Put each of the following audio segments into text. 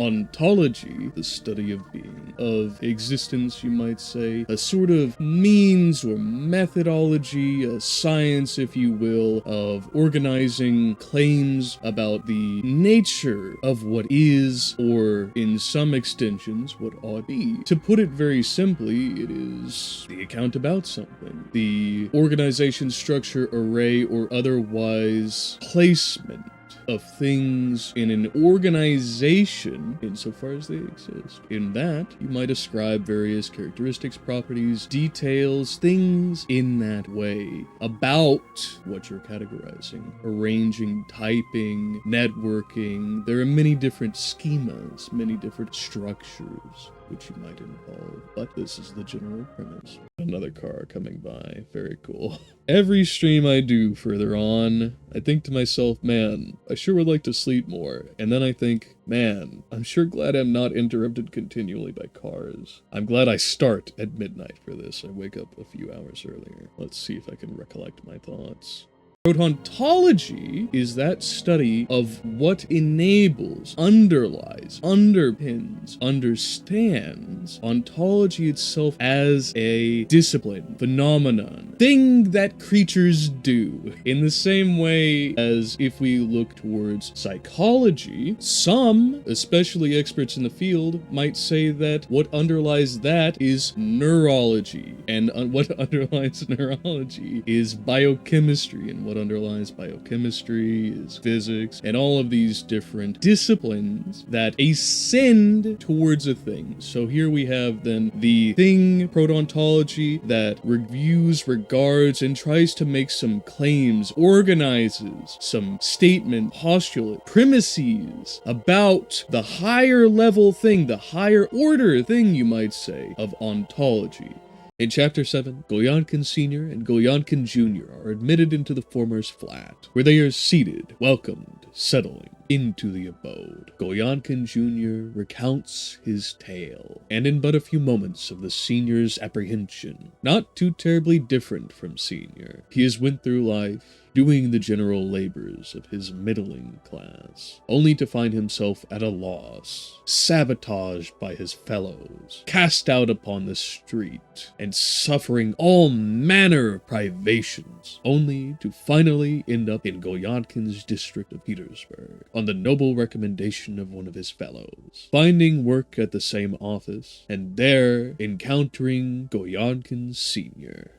Ontology, the study of being, of existence, you might say, a sort of means or methodology, a science, if you will, of organizing claims about the nature of what is, or in some extensions, what ought to be. To put it very simply, it is the account about something, the organization, structure, array, or otherwise placement of things in an organization insofar as they exist. In that, you might ascribe various characteristics, properties, details, things in that way about what you're categorizing, arranging, typing, networking. There are many different schemas, many different structures which you might involve, but this is the general premise. Another car coming by, very cool. Every stream I do further on, I think to myself, man, I sure would like to sleep more. And then I think, man, I'm sure glad I'm not interrupted continually by cars. I'm glad I start at midnight for this. I wake up a few hours earlier. Let's see if I can recollect my thoughts. Protontology is that study of what enables, underlies, underpins, understands ontology itself as a discipline, phenomenon, thing that creatures do. In the same way as if we look towards psychology, some, especially experts in the field, might say that what underlies that is neurology, and what underlies neurology is biochemistry, and what underlies biochemistry is physics, and all of these different disciplines that ascend towards a thing. So here we have then the thing protontology that reviews, regards, and tries to make some claims, organizes some statement, postulate, premises about the higher level thing, the higher order thing, you might say, of ontology. In Chapter 7, Goyankin Sr. and Goyankin Jr. are admitted into the former's flat, where they are seated, welcomed, settling into the abode. Goyankin Jr. recounts his tale, and in but a few moments of the Senior's apprehension, not too terribly different from Senior, he has went through life, doing the general labors of his middling class, only to find himself at a loss, sabotaged by his fellows, cast out upon the street, and suffering all manner of privations, only to finally end up in Goyankin's district of Petersburg, on the noble recommendation of one of his fellows, finding work at the same office, and there encountering Goyankin Sr.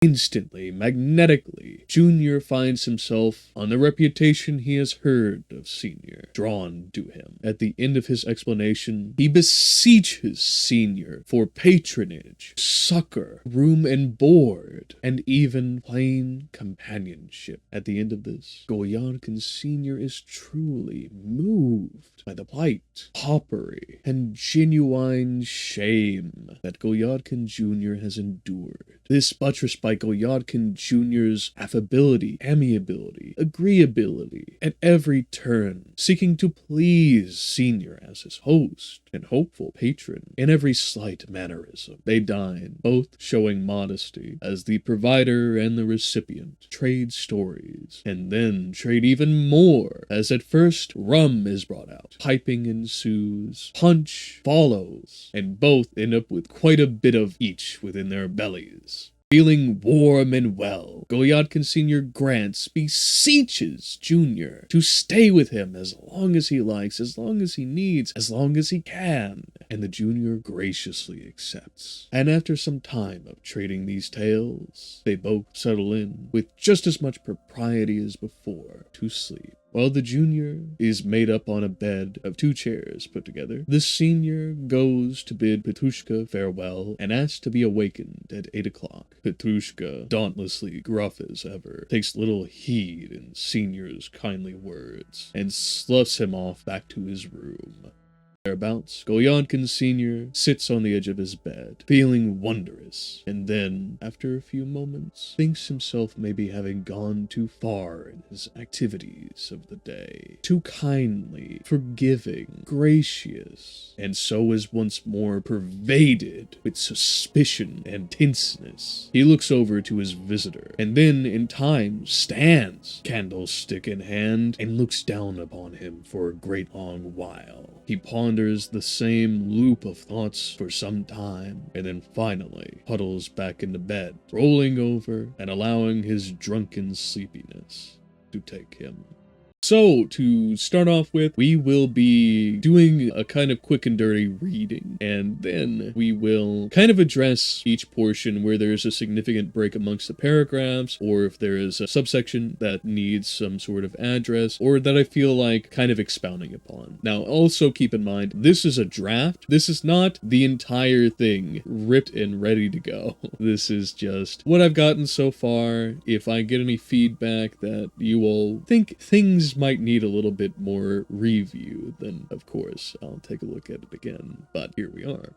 Instantly, magnetically, Junior finds himself on the reputation he has heard of Senior, drawn to him. At the end of his explanation, he beseeches Senior for patronage, succor, room and board, and even plain companionship. At the end of this, Goyankin Senior is truly moved by the plight, paupery, and genuine shame that Goyankin Jr. has endured. This buttressed by Goyankin Jr.'s affability, amiability, agreeability, at every turn, seeking to please Senior as his host and hopeful patron in every slight mannerism. They dine, both showing modesty, as the provider and the recipient trade stories, and then trade even more, as at first rum is brought out, piping ensues, punch follows, and both end up with quite a bit of each within their bellies. Feeling warm and well, Goyankin Sr. grants, beseeches Junior to stay with him as long as he likes, as long as he needs, as long as he can, and the Junior graciously accepts. And after some time of trading these tales, they both settle in, with just as much propriety as before, to sleep. While the Junior is made up on a bed of 2 chairs put together, the Senior goes to bid Petrushka farewell and asks to be awakened at 8 o'clock. Petrushka, dauntlessly gruff as ever, takes little heed in Senior's kindly words and sloughs him off back to his room. Thereabouts, Golyadkin Sr. sits on the edge of his bed, feeling wondrous, and then, after a few moments, thinks himself maybe having gone too far in his activities of the day. Too kindly, forgiving, gracious, and so is once more pervaded with suspicion and tenseness. He looks over to his visitor, and then, in time, stands, candlestick in hand, and looks down upon him for a great long while. He ponders the same loop of thoughts for some time, and then finally huddles back into bed, rolling over and allowing his drunken sleepiness to take him. So, to start off with, we will be doing a kind of quick and dirty reading, and then we will kind of address each portion where there's a significant break amongst the paragraphs, or if there is a subsection that needs some sort of address, or that I feel like kind of expounding upon. Now, also keep in mind, this is a draft. This is not the entire thing ripped and ready to go. This is just what I've gotten so far. If I get any feedback that you all think things might need a little bit more review, then of course I'll take a look at it again, but here we are.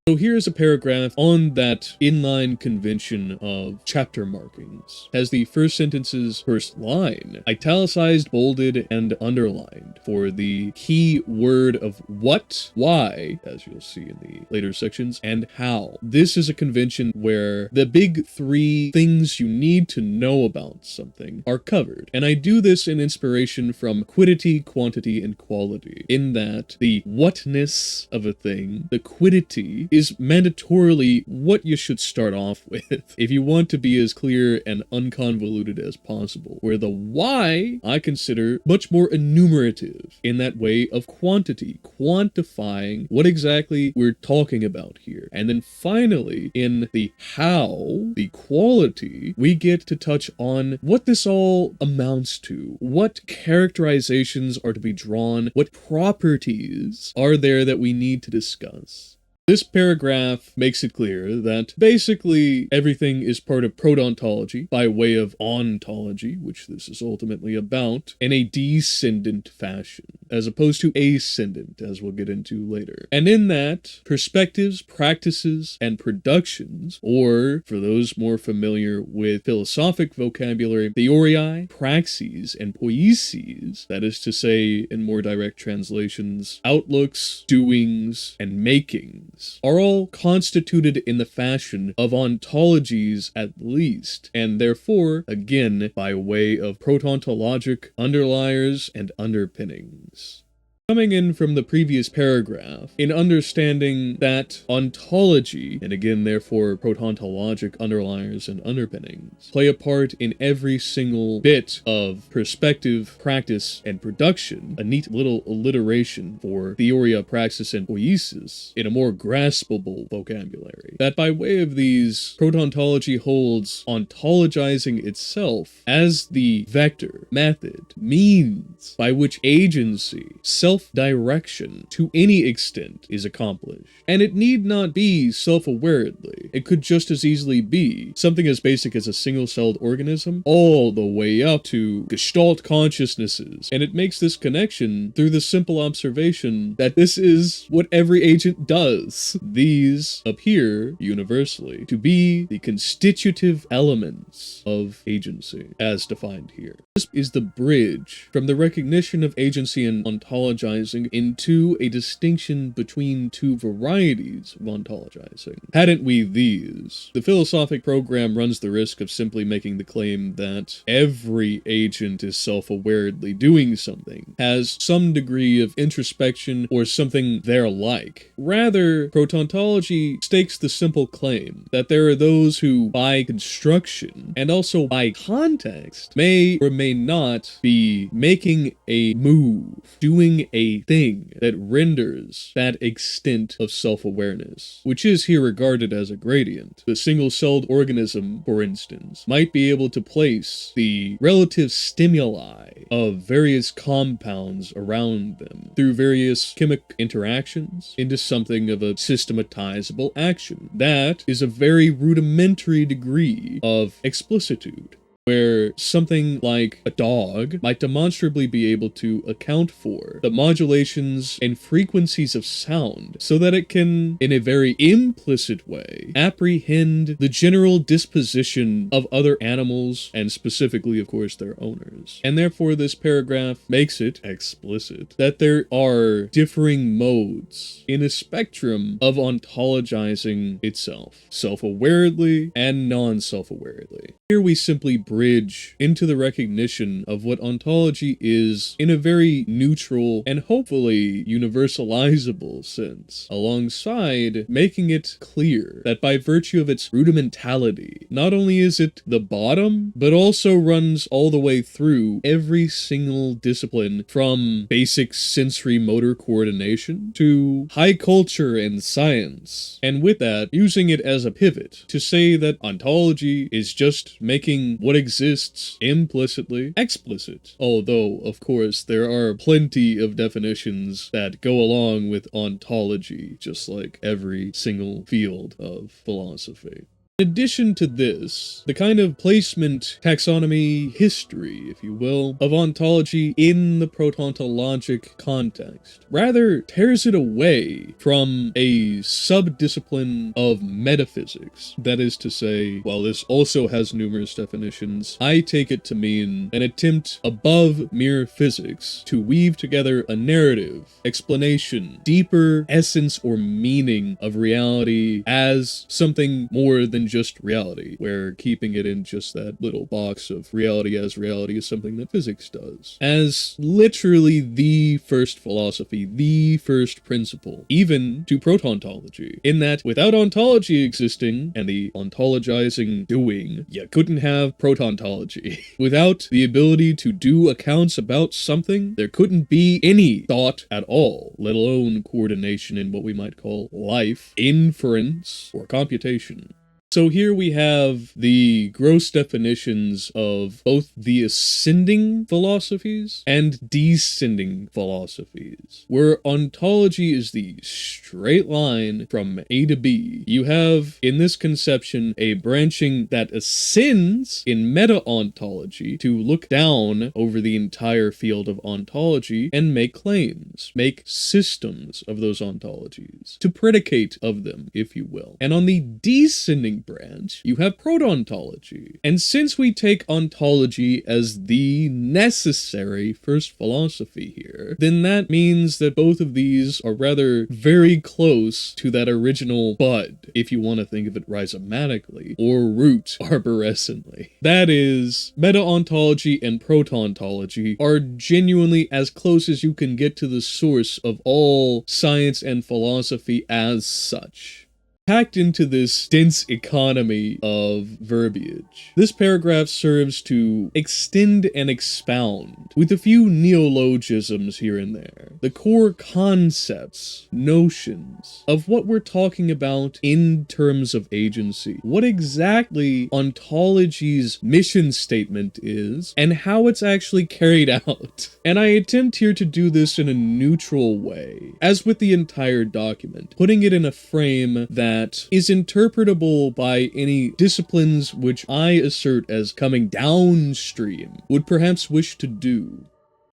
So here's a paragraph on that inline convention of chapter markings. Has the first sentence's first line italicized, bolded, and underlined for the key word of what, why, as you'll see in the later sections, and how. This is a convention where the big three things you need to know about something are covered. And I do this in inspiration from quiddity, quantity, and quality, in that the whatness of a thing, the quiddity, is mandatorily what you should start off with if you want to be as clear and unconvoluted as possible, where the why I consider much more enumerative in that way of quantity, quantifying what exactly we're talking about here. And then finally, in the how, the quality, we get to touch on what this all amounts to, what characterizations are to be drawn, what properties are there that we need to discuss. This paragraph makes it clear that basically everything is part of protontology by way of ontology, which this is ultimately about, in a descendant fashion, as opposed to ascendant, as we'll get into later. And in that, perspectives, practices, and productions, or for those more familiar with philosophic vocabulary, theoriae, praxes, and poieses, that is to say, in more direct translations, outlooks, doings, and makings, are all constituted in the fashion of ontologies at least, and therefore, again, by way of protontologic underliers and underpinnings. Coming in from the previous paragraph, in understanding that ontology, and again therefore protontologic underliers and underpinnings, play a part in every single bit of perspective, practice, and production, a neat little alliteration for theoria, praxis, and poiesis in a more graspable vocabulary, that by way of these, protontology holds ontologizing itself as the vector, method, means by which agency, self-direction, to any extent, is accomplished. And it need not be self-awaredly. It could just as easily be something as basic as a single-celled organism, all the way up to gestalt consciousnesses. And it makes this connection through the simple observation that this is what every agent does. These appear, universally, to be the constitutive elements of agency, as defined here. This is the bridge from the recognition of agency and ontologizing into a distinction between two varieties of ontologizing. Hadn't we these, the philosophic program runs the risk of simply making the claim that every agent is self-awaredly doing something, has some degree of introspection or something there like. Rather, protontology stakes the simple claim that there are those who, by construction, and also by context, may or may not be making a move, doing a thing that renders that extent of self-awareness, which is here regarded as a gradient. The single-celled organism, for instance, might be able to place the relative stimuli of various compounds around them through various chemic interactions into something of a systematizable action. That is a very rudimentary degree of explicitude. where something like a dog might demonstrably be able to account for the modulations and frequencies of sound so that it can, in a very implicit way, apprehend the general disposition of other animals and specifically, of course, their owners. And therefore, this paragraph makes it explicit that there are differing modes in a spectrum of ontologizing itself, self-awaredly and non-self-awaredly. Here we simply bridge into the recognition of what ontology is in a very neutral and hopefully universalizable sense, alongside making it clear that by virtue of its rudimentality, not only is it the bottom, but also runs all the way through every single discipline from basic sensory motor coordination to high culture and science. And with that, using it as a pivot to say that ontology is just making what exists implicitly explicit. Although, of course, there are plenty of definitions that go along with ontology, just like every single field of philosophy. In addition to this, the kind of placement, taxonomy, history, if you will, of ontology in the protontologic context rather tears it away from a sub-discipline of metaphysics. That is to say, while this also has numerous definitions, I take it to mean an attempt above mere physics to weave together a narrative, explanation, deeper essence or meaning of reality as something more than just reality, where keeping it in just that little box of reality as reality is something that physics does. As literally the first philosophy, the first principle, even to protontology, in that without ontology existing and the ontologizing doing, you couldn't have protontology. Without the ability to do accounts about something, there couldn't be any thought at all, let alone coordination in what we might call life, inference, or computation. So here we have the gross definitions of both the ascending philosophies and descending philosophies, where ontology is the straight line from A to B. You have, in this conception, a branching that ascends in meta-ontology to look down over the entire field of ontology and make claims, make systems of those ontologies, to predicate of them, if you will. And on the descending branch, you have protontology. And since we take ontology as the necessary first philosophy here, then that means that both of these are rather very close to that original bud, if you want to think of it rhizomatically, or root arborescently. That is, meta-ontology and protontology are genuinely as close as you can get to the source of all science and philosophy as such. Packed into this dense economy of verbiage, this paragraph serves to extend and expound, with a few neologisms here and there, the core concepts, notions, of what we're talking about in terms of agency, what exactly ontology's mission statement is, and how it's actually carried out. And I attempt here to do this in a neutral way, as with the entire document, putting it in a frame that is interpretable by any disciplines which I assert as coming downstream would perhaps wish to do.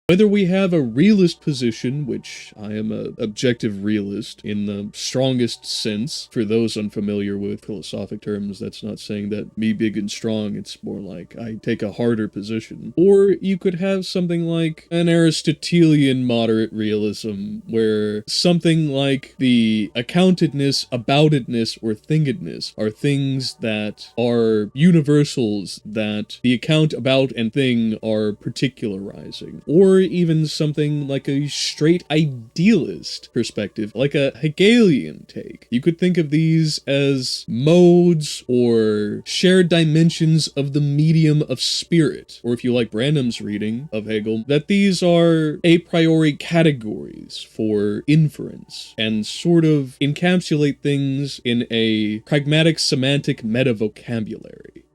Whether we have a realist position, which I am an objective realist in the strongest sense, for those unfamiliar with philosophic terms, that's not saying that me big and strong, it's more like I take a harder position. Or you could have something like an Aristotelian moderate realism, where something like the accountedness, aboutedness, or thingedness are things that are universals, that the account, about, and thing are particularizing. Or even something like a straight idealist perspective, like a Hegelian take. You could think of these as modes or shared dimensions of the medium of spirit, or if you like Branham's reading of Hegel, that these are a priori categories for inference and sort of encapsulate things in a pragmatic semantic meta-vocabulary.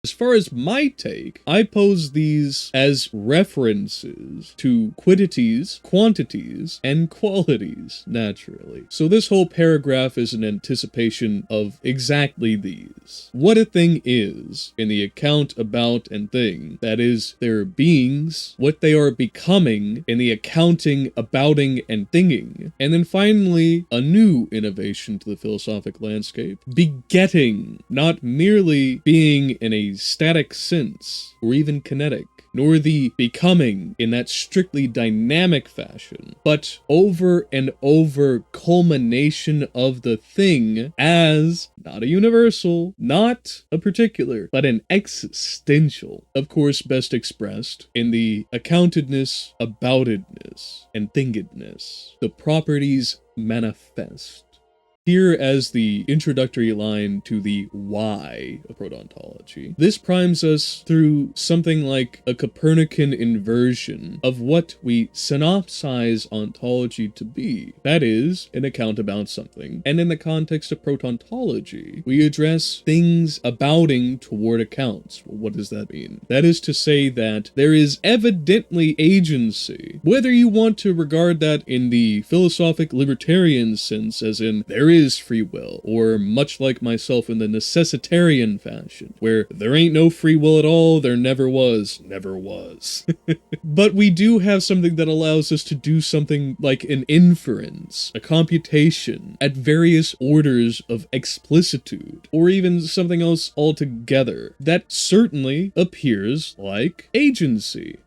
As far as my take, I pose these as references to quiddities, quantities, and qualities, naturally. So this whole paragraph is an anticipation of exactly these. What a thing is, in the account about and thing, that is, their beings, what they are becoming in the accounting, abouting, and thinging, and then finally, a new innovation to the philosophic landscape, begetting, not merely being in a static sense, or even kinetic, nor the becoming in that strictly dynamic fashion, but over and over culmination of the thing as not a universal, not a particular, but an existential. Of course, best expressed in the accountedness, aboutedness, and thingedness, the properties manifest. Here as the introductory line to the why of protontology. This primes us through something like a Copernican inversion of what we synopsize ontology to be. That is, an account about something. And in the context of protontology, we address things abouting toward accounts. Well, what does that mean? That is to say that there is evidently agency. Whether you want to regard that in the philosophic libertarian sense, as in there is free will, or much like myself in the necessitarian fashion, where there ain't no free will at all, there never was. Never was. But we do have something that allows us to do something like an inference, a computation, at various orders of explicitude, or even something else altogether. That certainly appears like agency.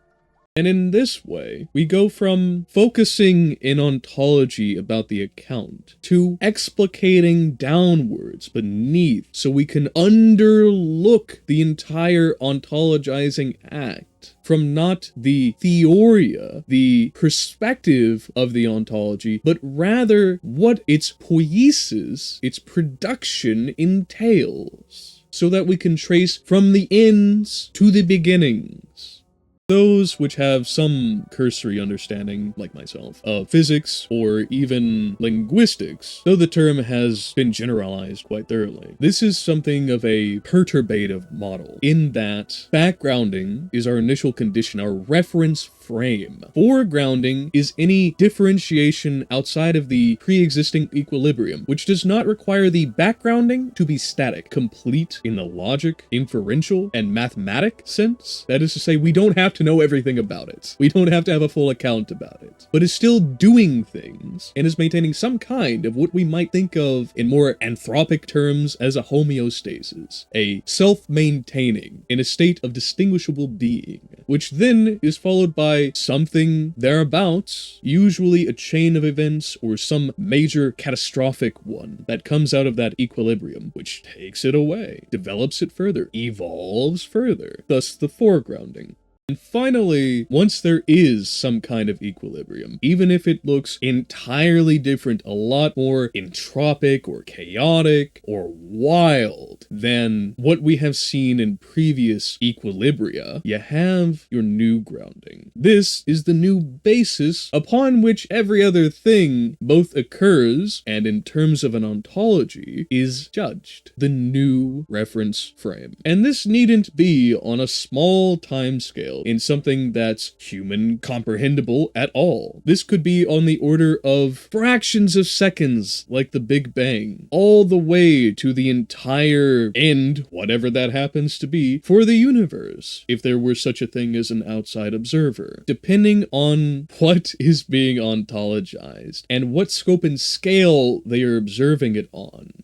And in this way, we go from focusing in ontology about the account to explicating downwards beneath so we can underlook the entire ontologizing act from not the theoria, the perspective of the ontology, but rather what its poiesis, its production entails, so that we can trace from the ends to the beginnings. Those which have some cursory understanding, like myself, of physics or even linguistics, though the term has been generalized quite thoroughly. This is something of a perturbative model, in that backgrounding is our initial condition, our reference frame. Foregrounding is any differentiation outside of the pre-existing equilibrium, which does not require the backgrounding to be static, complete in the logic, inferential, and mathematic sense. That is to say, we don't have to know everything about it. We don't have to have a full account about it, but is still doing things and is maintaining some kind of what we might think of in more anthropic terms as a homeostasis, a self-maintaining in a state of distinguishable being, which then is followed by something thereabouts, usually a chain of events or some major catastrophic one that comes out of that equilibrium, which takes it away, develops it further, evolves further, thus the foregrounding. And finally, once there is some kind of equilibrium, even if it looks entirely different, a lot more entropic or chaotic or wild than what we have seen in previous equilibria, you have your new grounding. This is the new basis upon which every other thing both occurs and in terms of an ontology is judged. The new reference frame. And this needn't be on a small time scale in something that's human comprehensible at all. This could be on the order of fractions of seconds, like the Big Bang, all the way to the entire end, whatever that happens to be, for the universe, if there were such a thing as an outside observer, depending on what is being ontologized and what scope and scale they are observing it on.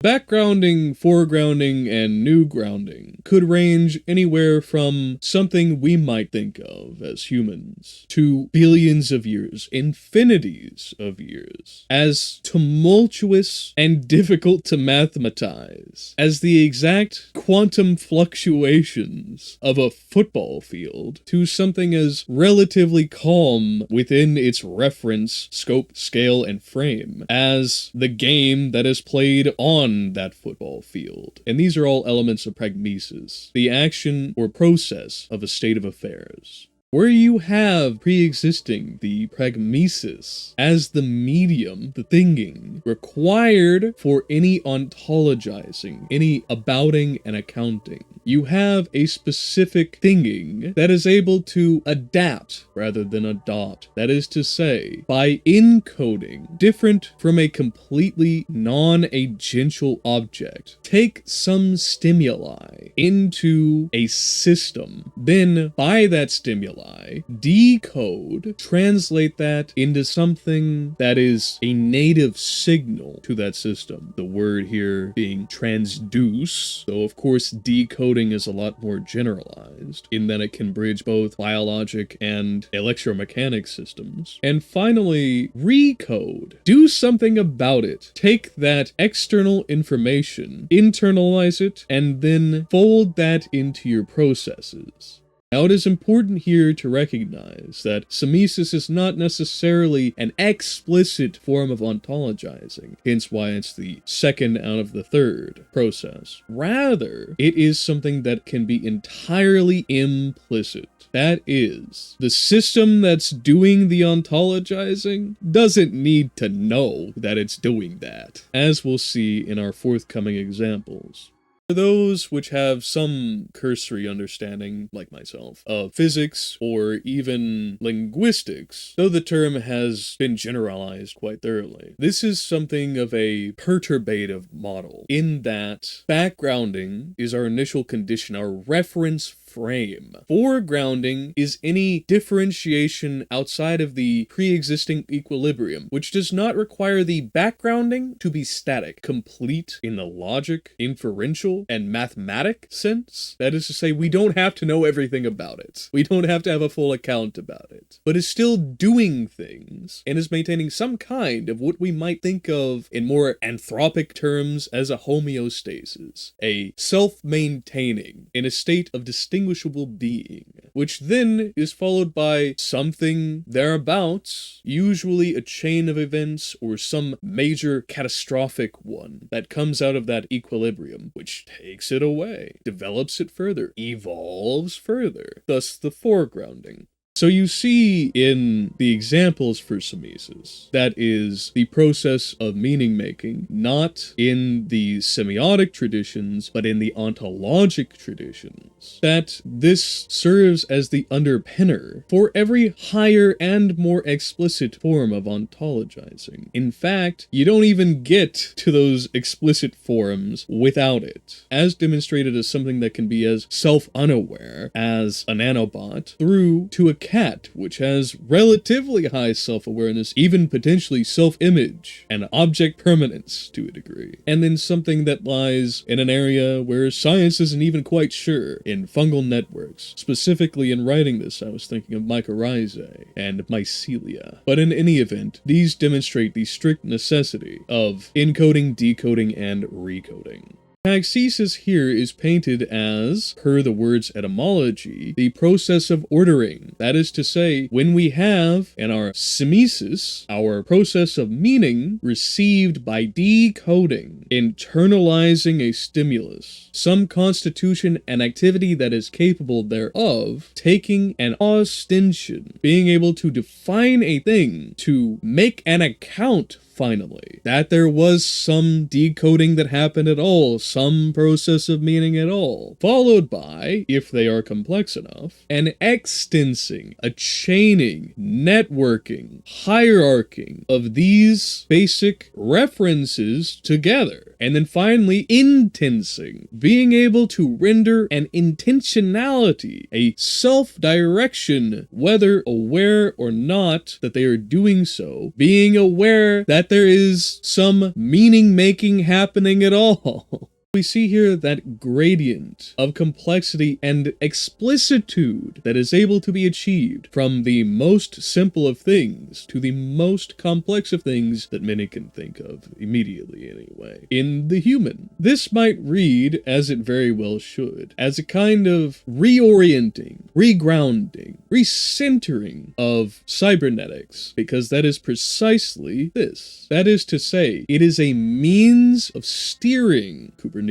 Backgrounding, foregrounding, and new grounding could range anywhere from something we might think of as humans to billions of years, infinities of years, as tumultuous and difficult to mathematize as the exact quantum fluctuations of a football field to something as relatively calm within its reference, scope, scale, and frame as the game that is played on that football field. And these are all elements of pragmesis, the action or process of a state of affairs. Where you have pre-existing the pragmesis as the medium, the thinking, required for any ontologizing, any abouting and accounting. you have a specific thinging that is able to adapt rather than adopt. That is to say, by encoding different from a completely non-agential object, take some stimuli into a system, then by that stimuli, decode, translate that into something that is a native signal to that system. The word here being transduce, though of course decoding is a lot more generalized in that it can bridge both biologic and electromechanic systems. And finally, recode. Do something about it. Take that external information, internalize it, and then fold that into your processes. Now, it is important here to recognize that semesis is not necessarily an explicit form of ontologizing, hence why it's the second out of the third process. Rather, it is something that can be entirely implicit. That is, the system that's doing the ontologizing doesn't need to know that it's doing that, as we'll see in our forthcoming examples. For those which have some cursory understanding, like myself, of physics or even linguistics, though the term has been generalized quite thoroughly, this is something of a perturbative model, in that backgrounding is our initial condition, our reference frame. Foregrounding is any differentiation outside of the pre-existing equilibrium, which does not require the backgrounding to be static, complete in the logic, inferential, and mathematic sense. That is to say, we don't have to know everything about it. We don't have to have a full account about it. But is still doing things, and is maintaining some kind of what we might think of in more anthropic terms as a homeostasis, a self-maintaining, in a state of distinguishable being, which then is followed by something thereabouts, usually a chain of events or some major catastrophic one that comes out of that equilibrium, which takes it away, develops it further, evolves further, thus the foregrounding. So you see in the examples for semesis, that is the process of meaning making, not in the semiotic traditions, but in the ontologic traditions, that this serves as the underpinner for every higher and more explicit form of ontologizing. In fact, you don't even get to those explicit forms without it, as demonstrated as something that can be as self-unaware as a nanobot, through to a cat, which has relatively high self-awareness, even potentially self-image, and object permanence to a degree. And then something that lies in an area where science isn't even quite sure, in fungal networks. Specifically in writing this, I was thinking of mycorrhizae and mycelia. But in any event, these demonstrate the strict necessity of encoding, decoding, and recoding. Taxesis here is painted as, per the word's etymology, the process of ordering. That is to say, when we have, in our semesis, our process of meaning received by decoding, internalizing a stimulus, some constitution and activity that is capable thereof, taking an ostension, being able to define a thing, to make an account finally, that there was some decoding that happened at all, some process of meaning at all, followed by, if they are complex enough, an extensing, a chaining, networking, hierarching of these basic references together, and then finally intensing, being able to render an intentionality, a self-direction, whether aware or not that they are doing so, being aware that there is some meaning-making happening at all. We see here that gradient of complexity and explicitude that is able to be achieved from the most simple of things to the most complex of things that many can think of, immediately anyway, in the human. This might read, as it very well should, as a kind of reorienting, regrounding, recentering of cybernetics, because that is precisely this. That is to say, it is a means of steering Kubernetes,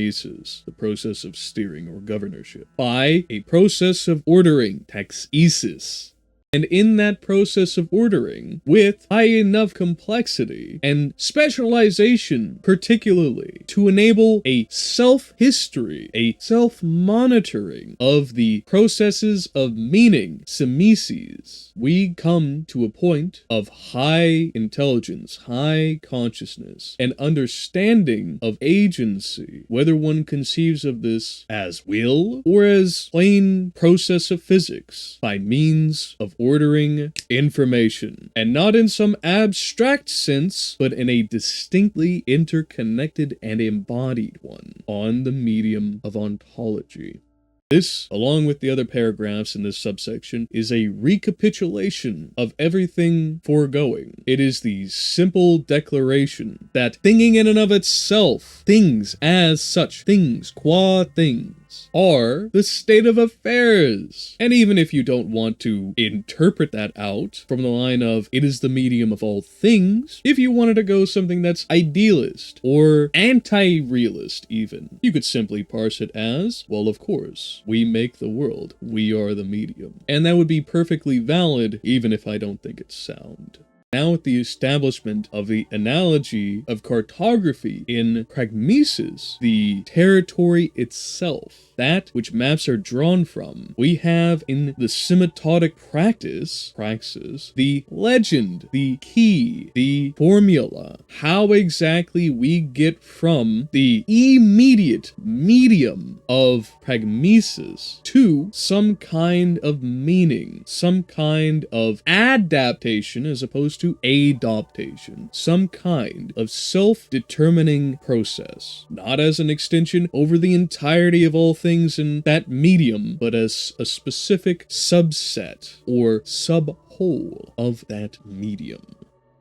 the process of steering or governorship, by a process of ordering, taxesis. And in that process of ordering, with high enough complexity and specialization particularly, to enable a self-history, a self-monitoring of the processes of meaning, semises, we come to a point of high intelligence, high consciousness, and understanding of agency, whether one conceives of this as will or as plain process of physics, by means of ordering information, and not in some abstract sense, but in a distinctly interconnected and embodied one, on the medium of ontology. This, along with the other paragraphs in this subsection, is a recapitulation of everything foregoing. It is the simple declaration that thinking in and of itself, things as such, things qua things, are the state of affairs. And even if you don't want to interpret that out from the line of it is the medium of all things, if you wanted to go something that's idealist or anti-realist even, you could simply parse it as, well, of course, we make the world, we are the medium. And that would be perfectly valid, even if I don't think it's sound. Now with the establishment of the analogy of cartography in pragmesis, the territory itself, that which maps are drawn from, we have in the semitotic praxis, the legend, the key, the formula, how exactly we get from the immediate medium of pragmesis to some kind of meaning, some kind of adaptation as opposed to adoptation, some kind of self-determining process, not as an extension over the entirety of all things in that medium, but as a specific subset or sub-whole of that medium.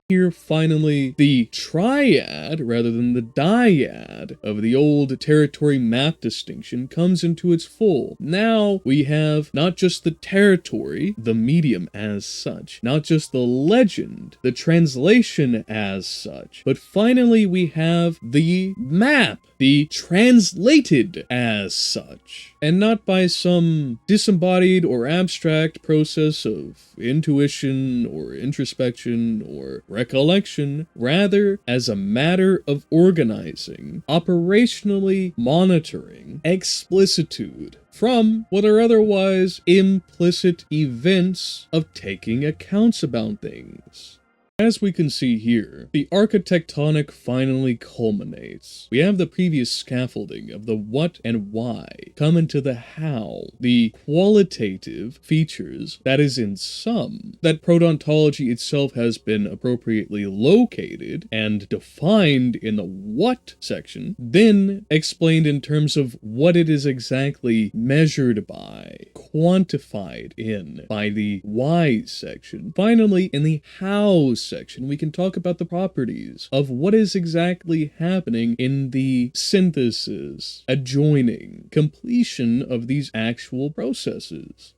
Here, finally, the triad, rather than the dyad, of the old territory map distinction comes into its full. Now we have not just the territory, the medium as such, not just the legend, the translation as such, but finally we have the map, the translated as such, and not by some disembodied or abstract process of intuition or introspection or recollection, rather as a matter of organizing, operationally monitoring, explicitude, from what are otherwise implicit events of taking accounts about things. As we can see here, the architectonic finally culminates. We have the previous scaffolding of the what and why come into the how, the qualitative features that is in sum, that protontology itself has been appropriately located and defined in the what section, then explained in terms of what it is exactly measured by, quantified in by the why section. Finally, in the how section, we can talk about the properties of what is exactly happening in the synthesis, adjoining, completion of these actual processes.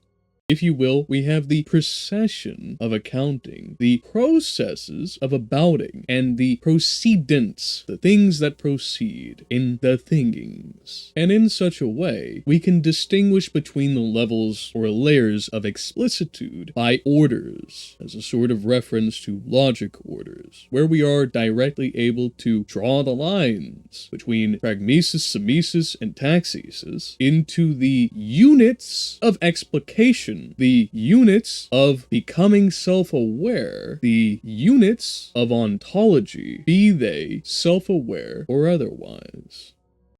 If you will, we have the procession of accounting, the processes of abouting, and the proceedents, the things that proceed in the thingings. And in such a way, we can distinguish between the levels or layers of explicitude by orders, as a sort of reference to logic orders, where we are directly able to draw the lines between pragmesis, semesis, and taxesis into the units of explication, the units of becoming self-aware, the units of ontology, be they self-aware or otherwise.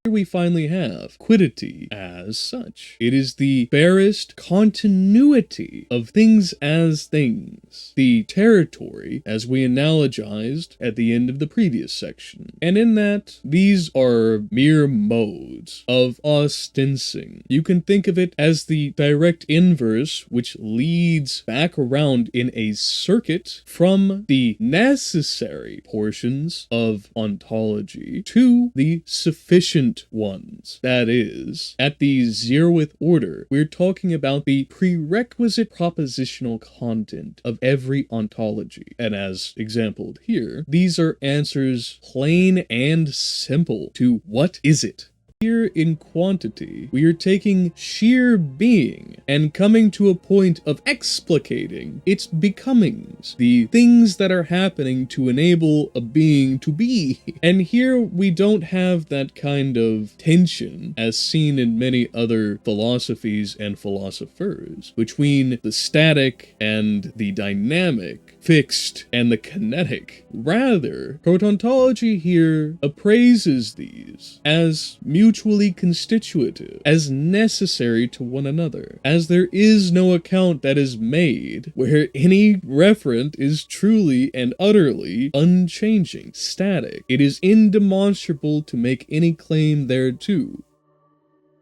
Here we finally have quiddity as such. It is the barest continuity of things as things, the territory as we analogized at the end of the previous section. And in that, these are mere modes of ostencing. You can think of it as the direct inverse which leads back around in a circuit from the necessary portions of ontology to the sufficient ones. That is, at the zeroth order, we're talking about the prerequisite propositional content of every ontology. And as exampled here, these are answers plain and simple to what is it? Here in quantity, we are taking sheer being and coming to a point of explicating its becomings, the things that are happening to enable a being to be. And here we don't have that kind of tension as seen in many other philosophies and philosophers between the static and the dynamic, fixed and the kinetic. Rather, protontology here appraises these as mutually constitutive, as necessary to one another, as there is no account that is made where any referent is truly and utterly unchanging, static. It is indemonstrable to make any claim thereto.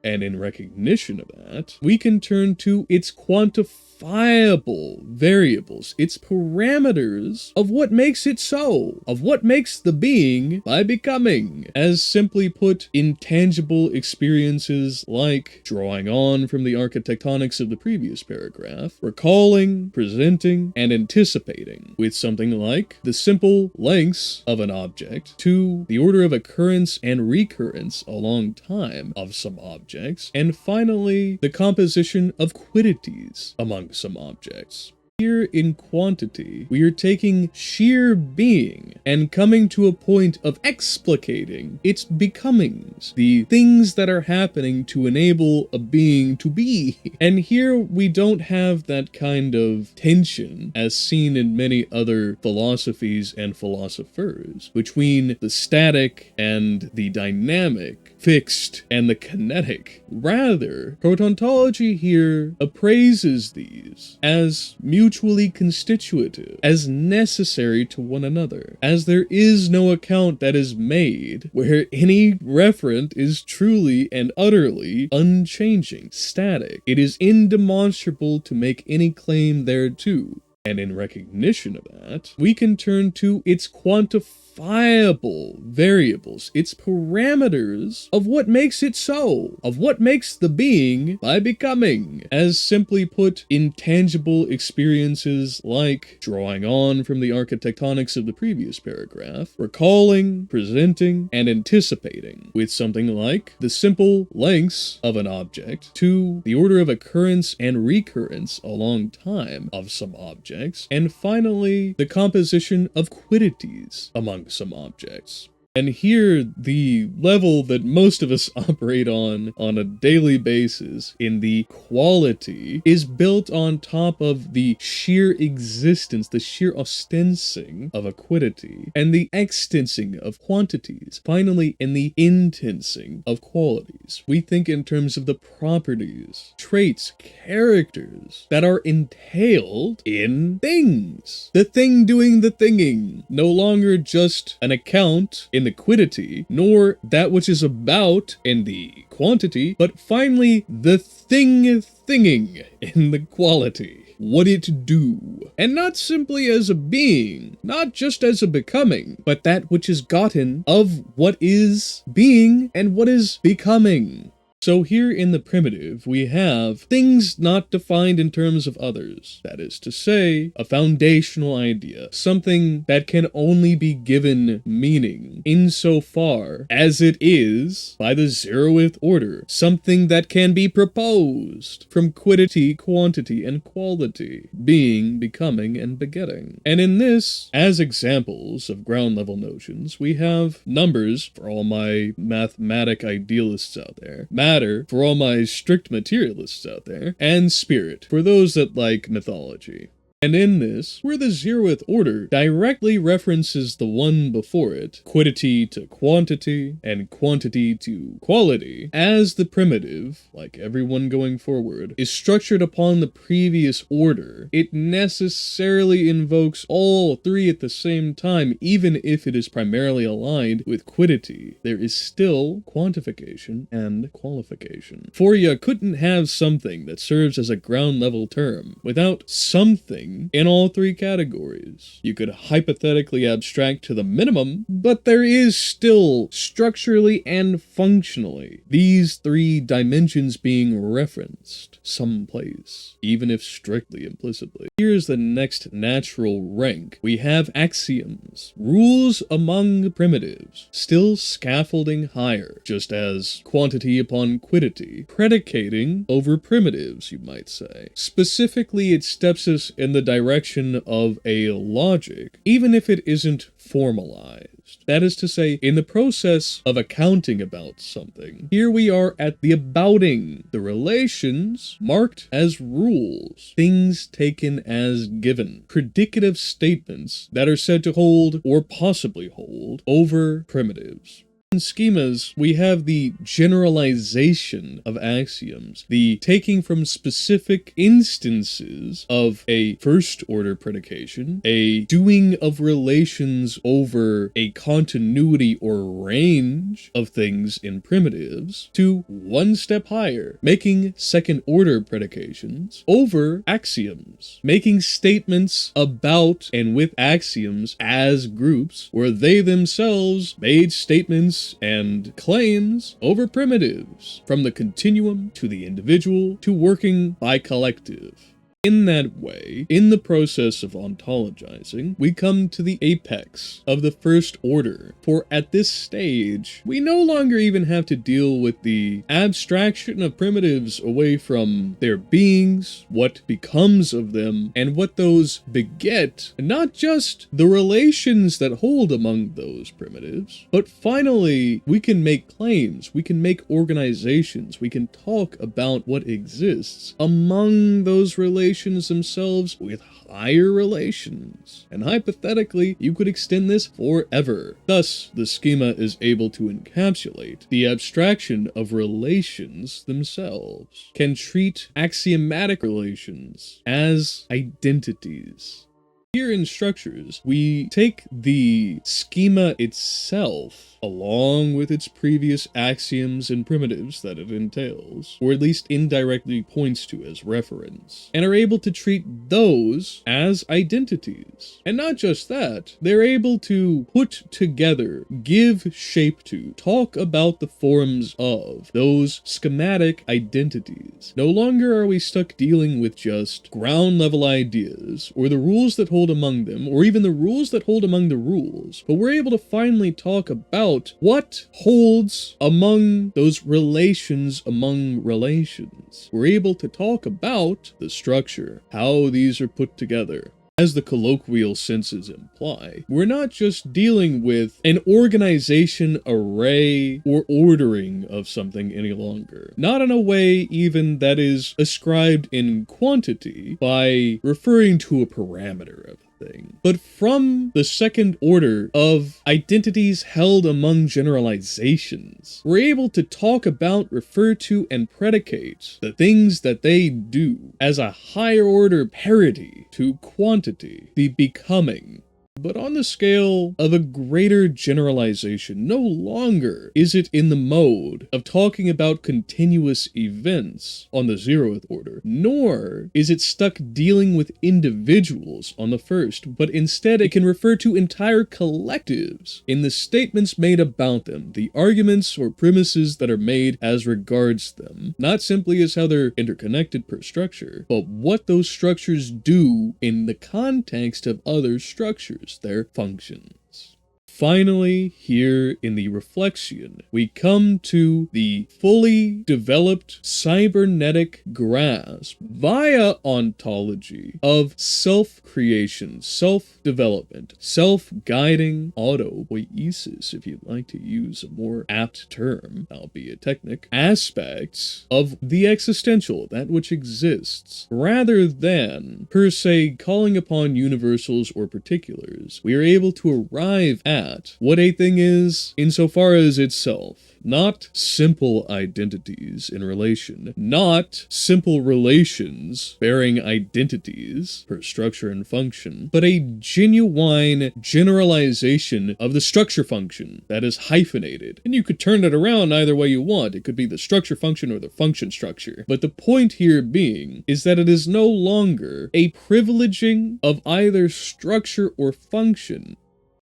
And in recognition of that, we can turn to its quantifiable variables, its parameters of what makes it so, of what makes the being by becoming. As simply put, intangible experiences like drawing on from the architectonics of the previous paragraph, recalling, presenting, and anticipating, with something like the simple lengths of an object to the order of occurrence and recurrence along time of some objects, and finally, the composition of quiddities among some objects. Here in quantity, we are taking sheer being and coming to a point of explicating its becomings, the things that are happening to enable a being to be. And here we don't have that kind of tension as seen in many other philosophies and philosophers between the static and the dynamic, fixed and the kinetic. Rather, protontology here appraises these as mutually constitutive, as necessary to one another, as there is no account that is made where any referent is truly and utterly unchanging, static. It is indemonstrable to make any claim thereto. And in recognition of that, we can turn to its quantifiable variables, its parameters of what makes it so, of what makes the being by becoming. As simply put, intangible experiences like drawing on from the architectonics of the previous paragraph, recalling, presenting, and anticipating, with something like the simple lengths of an object to the order of occurrence and recurrence along time of some objects, and finally, the composition of quiddities among some objects. And here, the level that most of us operate on a daily basis in the quality is built on top of the sheer existence, the sheer ostensing of a quiddity, and the extensing of quantities. Finally, in the intensing of qualities. We think in terms of the properties, traits, characters that are entailed in things. The thing doing the thinging. No longer just an account in the quiddity, nor that which is about in the quantity, but finally the thinging in the quality. What it do. And not simply as a being, not just as a becoming, but that which is gotten of what is being and what is becoming. So here in the primitive, we have things not defined in terms of others. That is to say, a foundational idea, something that can only be given meaning insofar as it is by the zeroth order, something that can be proposed from quiddity, quantity, and quality, being, becoming, and begetting. And in this, as examples of ground-level notions, we have numbers for all my mathematic idealists out there, matter for all my strict materialists out there, and spirit for those that like mythology. And in this, where the zeroth order directly references the one before it, quiddity to quantity, and quantity to quality, as the primitive, like everyone going forward, is structured upon the previous order, it necessarily invokes all three at the same time, even if it is primarily aligned with quiddity. There is still quantification and qualification. For you couldn't have something that serves as a ground level term without something being in all three categories. You could hypothetically abstract to the minimum, but there is still, structurally and functionally, these three dimensions being referenced someplace, even if strictly implicitly. Here's the next natural rank. We have axioms, rules among primitives, still scaffolding higher, just as quantity upon quiddity, predicating over primitives, you might say. Specifically, it steps us in the direction of a logic, even if it isn't formalized. That is to say, in the process of accounting about something, here we are at the abouting, the relations marked as rules, things taken as given, predicative statements that are said to hold, or possibly hold, over primitives. In schemas, we have the generalization of axioms, the taking from specific instances of a first-order predication, a doing of relations over a continuity or range of things in primitives, to one step higher, making second-order predications over axioms, making statements about and with axioms as groups, where they themselves made statements and claims over primitives, from the continuum to the individual to working by collective. In that way, in the process of ontologizing, we come to the apex of the first order, for at this stage, we no longer even have to deal with the abstraction of primitives away from their beings, what becomes of them, and what those beget, not just the relations that hold among those primitives, but finally, we can make claims, we can make organizations, we can talk about what exists among those relations themselves with higher relations. And hypothetically, you could extend this forever. Thus, the schema is able to encapsulate the abstraction of relations themselves, can treat axiomatic relations as identities. Here in structures, we take the schema itself, along with its previous axioms and primitives that it entails, or at least indirectly points to as reference, and are able to treat those as identities. And not just that, they're able to put together, give shape to, talk about the forms of those schematic identities. No longer are we stuck dealing with just ground level ideas, or the rules that hold among them, or even the rules that hold among the rules, but we're able to finally talk about what holds among those relations among relations. We're able to talk about the structure, how these are put together. As the colloquial senses imply, we're not just dealing with an organization, array, or ordering of something any longer. Not in a way even that is ascribed in quantity by referring to a parameter of thing, but from the second order of identities held among generalizations. We're able to talk about, refer to, and predicate the things that they do as a higher order parity to quantity, the becoming. But on the scale of a greater generalization, no longer is it in the mode of talking about continuous events on the 0th order, nor is it stuck dealing with individuals on the first, but instead it can refer to entire collectives in the statements made about them, the arguments or premises that are made as regards them, not simply as how they're interconnected per structure, but what those structures do in the context of other structures, their functions. Finally, here in the reflection, we come to the fully developed cybernetic grasp via ontology of self-creation, self-development, self-guiding autopoiesis, if you'd like to use a more apt term, albeit technic, aspects of the existential, that which exists, rather than, per se, calling upon universals or particulars. We are able to arrive at that what a thing is insofar as itself. Not simple identities in relation, not simple relations bearing identities per structure and function, but a genuine generalization of the structure function that is hyphenated. And you could turn it around either way you want. It could be the structure function or the function structure. But the point here being is that it is no longer a privileging of either structure or function,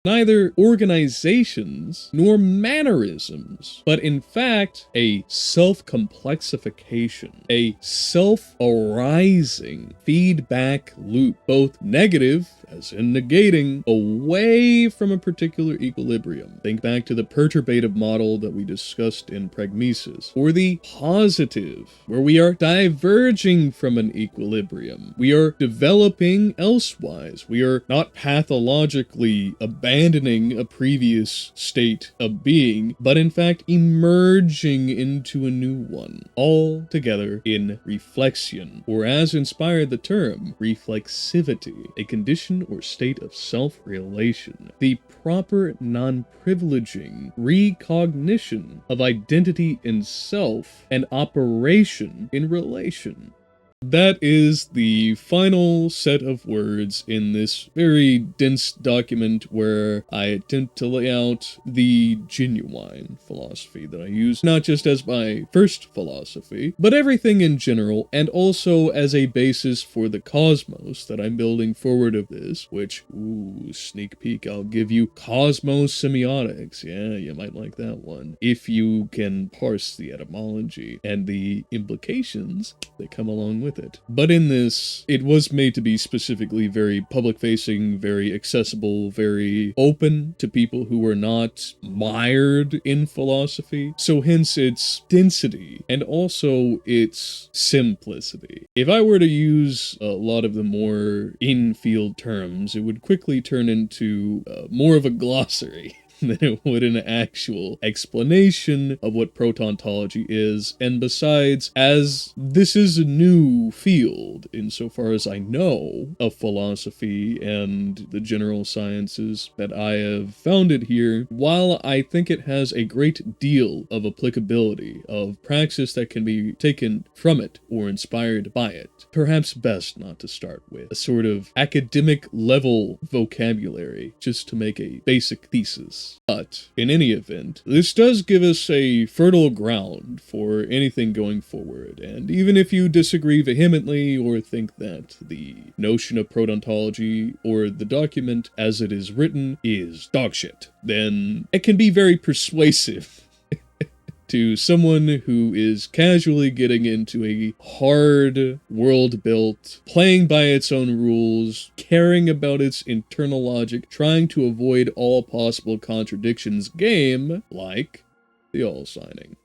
neither organizations nor mannerisms, but in fact a self-complexification, a self-arising feedback loop, both negative, as in negating, away from a particular equilibrium. Think back to the perturbative model that we discussed in pragmesis, or the positive, where we are diverging from an equilibrium. We are developing elsewise. We are not pathologically abandoning a previous state of being, but in fact emerging into a new one, all together in reflexion, or as inspired the term, reflexivity, a condition or state of self-realization, the proper non-privileging recognition of identity in self and operation in relation. That is the final set of words in this very dense document where I attempt to lay out the genuine philosophy that I use, not just as my first philosophy, but everything in general, and also as a basis for the cosmos that I'm building forward of this, which, sneak peek, I'll give you cosmos semiotics. Yeah, you might like that one, if you can parse the etymology and the implications that come along with it. But in this, it was made to be specifically very public-facing, very accessible, very open to people who were not mired in philosophy. So hence its density and also its simplicity. If I were to use a lot of the more in-field terms, it would quickly turn into more of a glossary than it would an actual explanation of what protontology is. And besides, as this is a new field, insofar as I know of philosophy and the general sciences that I have founded here, while I think it has a great deal of applicability, of praxis that can be taken from it or inspired by it, perhaps best not to start with a sort of academic level vocabulary just to make a basic thesis. But, in any event, this does give us a fertile ground for anything going forward, and even if you disagree vehemently or think that the notion of protontology or the document as it is written is dogshit, then it can be very persuasive to someone who is casually getting into a hard world built, playing by its own rules, caring about its internal logic, trying to avoid all possible contradictions game, like the all signing.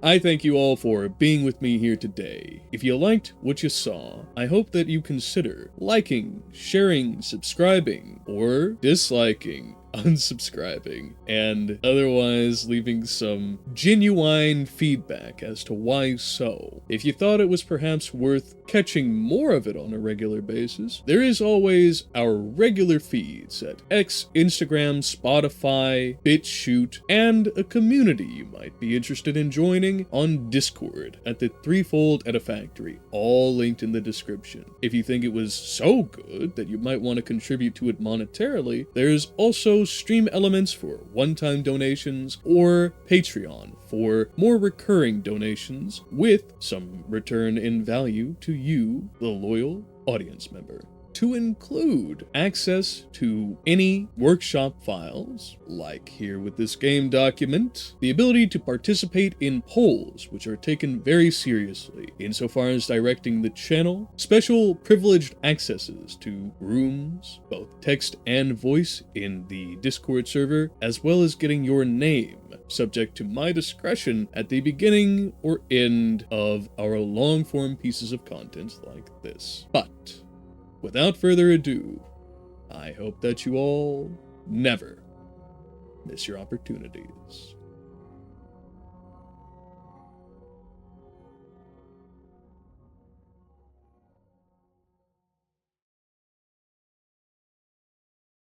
I thank you all for being with me here today. If you liked what you saw, I hope that you consider liking, sharing, subscribing, or disliking, unsubscribing, and otherwise leaving some genuine feedback as to why so. If you thought it was perhaps worth catching more of it on a regular basis, there is always our regular feeds at X, Instagram, Spotify, BitChute, and a community you might be interested in joining on Discord at the Threefold Edifactory, all linked in the description. If you think it was so good that you might want to contribute to it monetarily, there's also stream elements for one-time donations or Patreon for more recurring donations with some return in value to you, the loyal audience member. To include access to any workshop files, like here with this game document, the ability to participate in polls, which are taken very seriously, insofar as directing the channel, special privileged accesses to rooms, both text and voice, in the Discord server, as well as getting your name, subject to my discretion, at the beginning or end of our long-form pieces of content like this. But without further ado, I hope that you all never miss your opportunities.